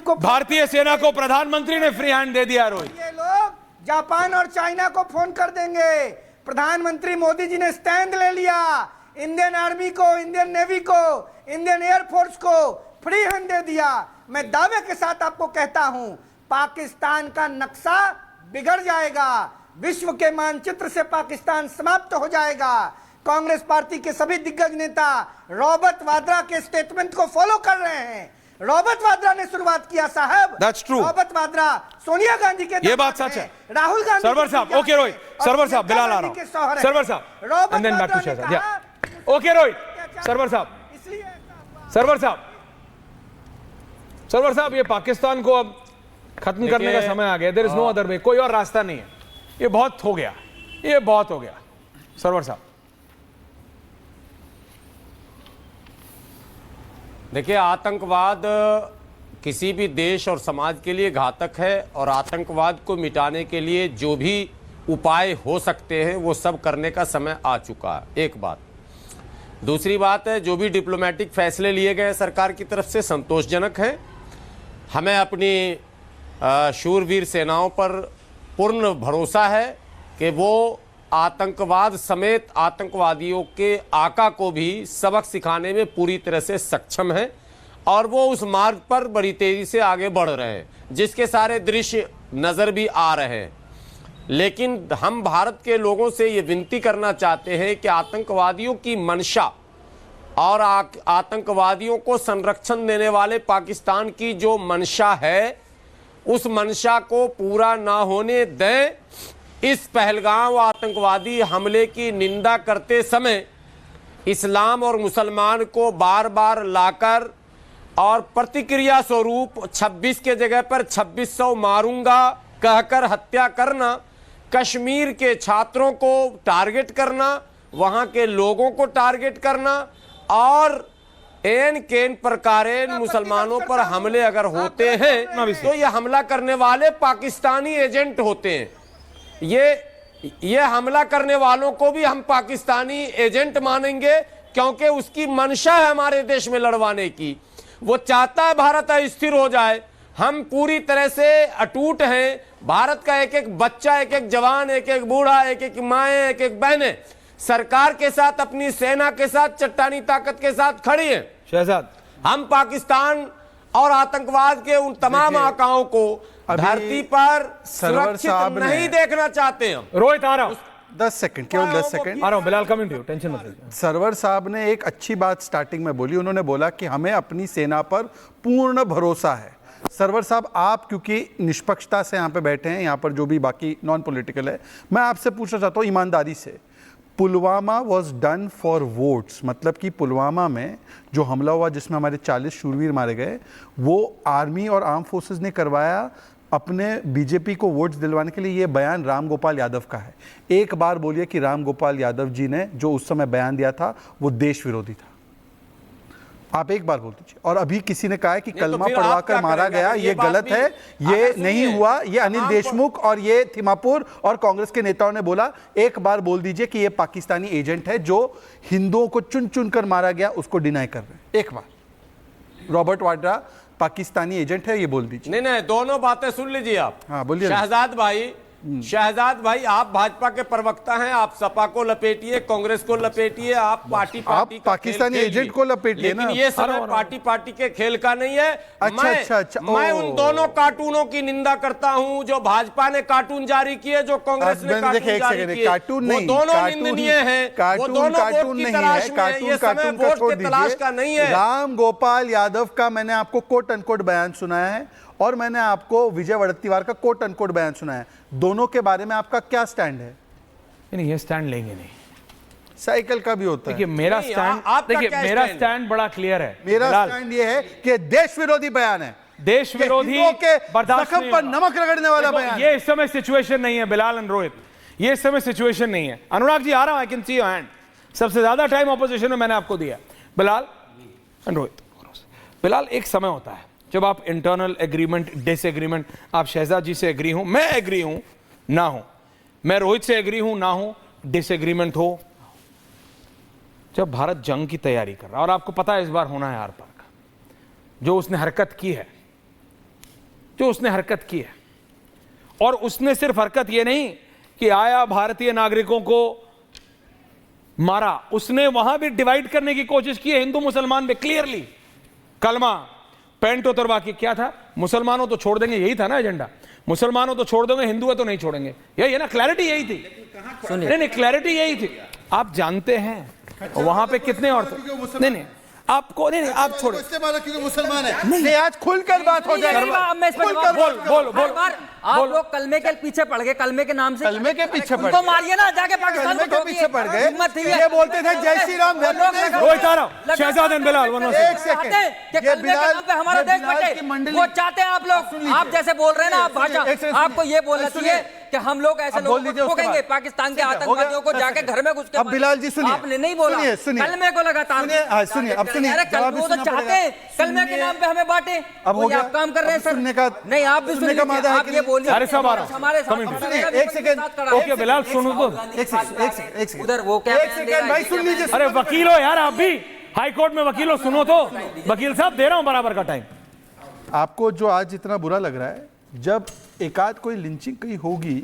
को, भारतीय सेना को प्रधानमंत्री ने फ्री हैंड दे दिया। रोहित, ये लोग जापान और चाइना को फोन कर देंगे। प्रधानमंत्री मोदी जी ने स्टैंड ले लिया। इंडियन आर्मी को, इंडियन नेवी को, इंडियन एयरफोर्स को फ्री हैंड दे दिया। मैं दावे के साथ आपको कहता हूं, पाकिस्तान का नक्शा बिगड़ जाएगा। विश्व के मानचित्र से पाकिस्तान समाप्त हो जाएगा। कांग्रेस पार्टी के सभी दिग्गज नेता रॉबर्ट वाड्रा के स्टेटमेंट को फॉलो कर रहे हैं। रॉबर्ट वाड्रा ने शुरुआत किया साहब। That's true. रॉबर्ट वाड्रा सोनिया गांधी के ये बात सच है। राहुल गांधी, सरवर साहब, ओके रोहित, सरवर साहब, बिलाल आ रहा हूं, सरवर साहब, and then back to Shehzad. या ओके रोहित, सरवर साहब, सरवर साहब, ये पाकिस्तान को अब खत्म करने का समय आ गया। There is no other way, कोई और रास्ता नहीं है। ये बहुत हो गया, ये बहुत हो गया। सरवर साहब, देखिए, आतंकवाद किसी भी देश और समाज के लिए घातक है और आतंकवाद को मिटाने के लिए जो भी उपाय हो सकते हैं वो सब करने का समय आ चुका है। एक बात। दूसरी बात है, जो भी डिप्लोमेटिक फैसले लिए गए सरकार की तरफ से संतोषजनक है। हमें अपनी शूरवीर सेनाओं पर पूर्ण भरोसा है कि वो आतंकवाद समेत आतंकवादियों के आका को भी सबक सिखाने में पूरी तरह से सक्षम है और वो उस मार्ग पर बड़ी तेजी से आगे बढ़ रहे हैं, जिसके सारे दृश्य नज़र भी आ रहे हैं। लेकिन हम भारत के लोगों से ये विनती करना चाहते हैं कि आतंकवादियों की मंशा और आतंकवादियों को संरक्षण देने वाले पाकिस्तान की जो मंशा है, उस मंशा को पूरा ना होने दें। इस पहलगाम आतंकवादी हमले की निंदा करते समय इस्लाम और मुसलमान को बार बार लाकर और प्रतिक्रिया स्वरूप 26 के जगह पर 2600 मारूंगा कहकर हत्या करना, कश्मीर के छात्रों को टारगेट करना, वहां के लोगों को टारगेट करना और एन केन प्रकारेण मुसलमानों पर हमले अगर होते हैं तो ये हमला करने वाले पाकिस्तानी एजेंट होते हैं। ये हमला करने वालों को भी हम पाकिस्तानी एजेंट मानेंगे, क्योंकि उसकी मंशा है हमारे देश में लड़वाने की। वो चाहता है भारत अस्थिर हो जाए। हम पूरी तरह से अटूट हैं। भारत का एक एक बच्चा, एक एक जवान, एक एक बूढ़ा, एक एक माएँ, एक एक बहनें सरकार के साथ, अपनी सेना के साथ, चट्टानी ताकत के साथ खड़ी हैं। शहजाद, हम पाकिस्तान और आतंकवाद के उन तमाम आकाओं को धरती पर सुरक्षित नहीं देखना चाहते हैं। रोहित आ रहा हूं, 10 सेकंड, केवल 10 सेकंड आ रहा हूं। बिलाल, कमिंग टू, टेंशन मत लीजिए। सरवर साहब ने एक अच्छी बात स्टार्टिंग में बोली। उन्होंने बोला कि हमें अपनी सेना पर पूर्ण भरोसा है। सरवर साहब, आप क्योंकि निष्पक्षता से यहाँ पे बैठे हैं, यहाँ पर जो भी बाकी नॉन पॉलिटिकल है, मैं आपसे पूछना चाहता हूँ ईमानदारी से, Pulwama was done for votes, मतलब कि पुलवामा में जो हमला हुआ जिसमें हमारे 40 शूरवीर मारे गए, वो आर्मी और आर्म फोर्सेस ने करवाया अपने बीजेपी को वोट्स दिलवाने के लिए। ये बयान राम गोपाल यादव का है। एक बार बोलिए कि राम गोपाल यादव जी ने जो उस समय बयान दिया था वो देश विरोधी था। आप एक बार बोल दीजिए। और अभी किसी ने कहा है कि कलमा पढ़वाकर मारा गया, ये गलत है, ये नहीं हुआ। ये अनिल देशमुख और ये थिमापुर और कांग्रेस के नेताओं ने बोला। एक बार बोल दीजिए कि ये पाकिस्तानी एजेंट है जो हिंदुओं को चुन चुन कर मारा गया, उसको डिनाई कर रहे हैं। एक बार रॉबर्ट वाड्रा पाकिस्तानी एजेंट है, ये बोल दीजिए। नहीं, दोनों बातें सुन लीजिए आप। हाँ, बोलिए। शहजाद भाई, आप भाजपा के प्रवक्ता हैं, आप सपा को लपेटिए, कांग्रेस को लपेटिए, आप पार्टी आप पाकिस्तानी एजेंट को लपेटिए ना। लेकिन ये समय पार्टी के खेल का नहीं है। अच्छा, मैं उन दोनों कार्टूनों की निंदा करता हूं जो भाजपा ने कार्टून जारी किए, जो कांग्रेस ने कार्टून जारी किए। वो दोनों निंदनीय हैं। वो दोनों वोट की तलाश में हैं। ये समय वोट की तलाश का नहीं है। राम गोपाल यादव का मैंने आपको कोट अनकोट बयान सुनाया है और मैंने आपको विजय वड़त्तीवार का कोट अनकोट बयान सुनाया है। दोनों के बारे में आपका क्या स्टैंड है? नहीं, ये स्टैंड लेंगे नहीं। साइकिल का भी होता है। देखिए, मेरा स्टैंड, देखिए मेरा स्टैंड बड़ा क्लियर है। मेरा स्टैंड ये है कि देश विरोधी बयान है, देश विरोधी के जख्म पर नमक रगड़ने वाला बयान। ये इस समय सिचुएशन नहीं है बिलाल एंड रोहित, ये इस समय सिचुएशन नहीं है। अनुराग जी आ रहा हूं, I can see your hand. सबसे ज्यादा टाइम ऑपोजिशन में मैंने आपको दिया, बिलाल एंड रोहित। बिलाल, एक समय होता है जब आप इंटरनल एग्रीमेंट, डिसएग्रीमेंट, आप शहजाद जी से एग्री हूं, मैं एग्री हूं ना हूं, मैं रोहित से एग्री हूं ना हूं, डिसएग्रीमेंट हो, जब भारत जंग की तैयारी कर रहा है और आपको पता है इस बार होना है आर पार का, जो उसने हरकत की है जो उसने हरकत की है। और उसने सिर्फ हरकत ये नहीं कि आया भारतीय नागरिकों को मारा, उसने वहां भी डिवाइड करने की कोशिश की है हिंदू मुसलमान में। क्लियरली कलमा पैंट उतरवा के क्या था, मुसलमानों तो छोड़ देंगे, यही था ना एजेंडा, मुसलमानों तो छोड़ देंगे, हिंदू है तो नहीं छोड़ेंगे, यही है ना, क्लैरिटी यही थी। नहीं, क्लैरिटी यही थी। आप जानते हैं वहां पे कितने और थे? नहीं, आपको नहीं, आप छोड़ो, क्योंकि मुसलमान है। नहीं, आज खुलकर बात हो जाए। बोल आप लोग कलमे के पीछे पड़ गए, कलमे के नाम से कलमे के पीछे पड़ तो मारिए ना जाके पाकिस्तान के पीछे पड़ गए। ये बोलते थे जय श्री राम। रोहित आ रहा, शहजाद एंड बिलाल, एक सेकंड, ये बिलाल पे हमारा देश बटे, वो चाहते हैं आप लोग, आप जैसे बोल रहे हैं ना, आप भाषा आपको ये बोलना चाहिए कि हम लोग ऐसे लोग ठोकेंगे पाकिस्तान के आतंकवादियों को, जाके घर में घुस के। अब बिलाल जी सुनिए, आपने नहीं बोला, कलमे को लगातार सुनिए, अब सुनिए, वो तो चाहते हैं कलमे के नाम पे हमें बांटे। अब हो गया, आप काम कर रहे हैं सर। नहीं, आप भी सुनने का, आप ये बोलिए अरे सब आ रहा, हमारे एक सेकंड, ओके बिलाल सुनो तो, एक सेकंड उधर वो क्या, एक सेकंड भाई सुन लीजिए। अरे वकील हो यार आप भी, हाई कोर्ट में वकील हो, सुनो तो, वकील साहब दे रहा हूं बराबर का टाइम। आपको जो आज इतना बुरा लग रहा है, जब एकाध कोई लिंचिंग कहीं होगी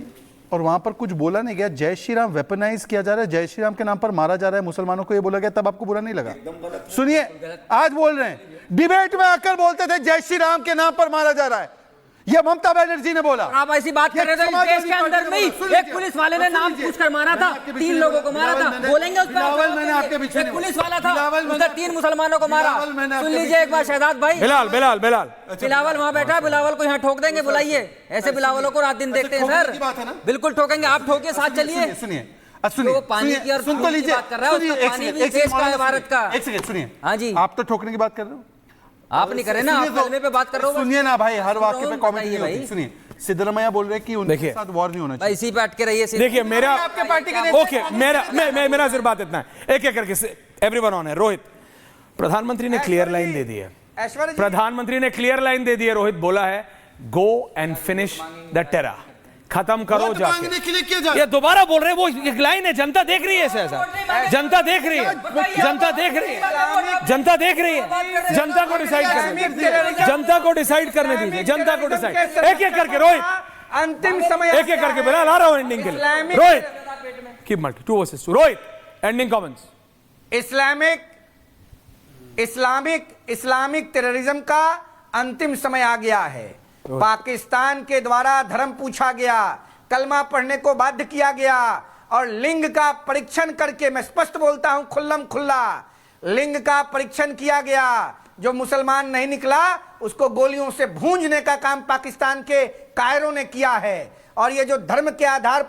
और वहां पर कुछ बोला नहीं गया, जय श्री राम वेपनाइज किया जा रहा है, जय श्री राम के नाम पर मारा जा रहा है मुसलमानों को, ये बोला गया, तब आपको बुरा नहीं लगा? सुनिए, आज बोल रहे हैं, डिबेट में आकर बोलते थे जय श्री राम के नाम पर मारा जा रहा है, ये ममता बनर्जी ने बोला। आप ऐसी बात कर रहे थे, इस देश के अंदर में एक पुलिस वाले ने नाम पूछकर मारा था, 3 लोगों को मारा था, बोलेंगे उस पर? मैंने आपके पीछे एक पुलिस वाला था, उसने 3 मुसलमानों को मारा। सुन लीजिए एक बार शहजाद भाई, बिलाल बिलावल वहाँ बैठा है, बिलावल को यहाँ ठोक देंगे, बुलाइए। ऐसे बिलावलों को रात दिन देखते हैं सर, बिल्कुल ठोकेंगे, आप ठोकिए, साथ चलिए। सुनिए, वो पानी की और सुन तो लीजिए, बात कर रहा है, उसका पानी भी देश का है, भारत का। एक सेकंड सुनिए, हाँ जी, आप तो ठोकने की बात कर रहे हो, आप नहीं कर रहे ना, आप कलमे पे बात कर रहे हो। सुनिए ना भाई, हर वाक्य पे कमेंट नहीं होती। सुनिए, सिद्धरामैया बोल रहे हैं कि उनके साथ वॉर नहीं होना चाहिए। इसी पे अटके रहिए। देखिए मेरा आपके पार्टी के ओके, मेरा सिर्फ बात इतना है, एक एक करके एवरीवन ऑन है। रोहित, प्रधानमंत्री ने क्लियर लाइन दे दी है, प्रधानमंत्री ने क्लियर लाइन दे दी है, रोहित बोला है go and finish the terror, खत्म करो जाके। ये दोबारा बोल रहे हैं, वो एक लाइन है, जनता देख रही है इसे, ऐसा जनता देख रही है, जनता देख रही है, जनता देख रही है, जनता को डिसाइड करने दीजिए, जनता को डिसाइड करने दीजिए, जनता को डिसाइड, एक एक करके रोहित, अंतिम समय एक एक करके बिलाल आ रहा हूं एंडिंग के लिए। Rohit keep multi 2 versus 2, Rohit ending comments. Islamic terrorism का अंतिम समय आ गया है। पाकिस्तान के द्वारा धर्म पूछा गया, कलमा पढ़ने को बाध्य किया गया और लिंग का परीक्षण करके, मैं स्पष्ट बोलता हूं खुल्लम खुल्ला, लिंग का परीक्षण किया गया। जो मुसलमान नहीं निकला उसको गोलियों से भूंजने का काम पाकिस्तान के कायरों ने किया है। और ये जो धर्म के आधार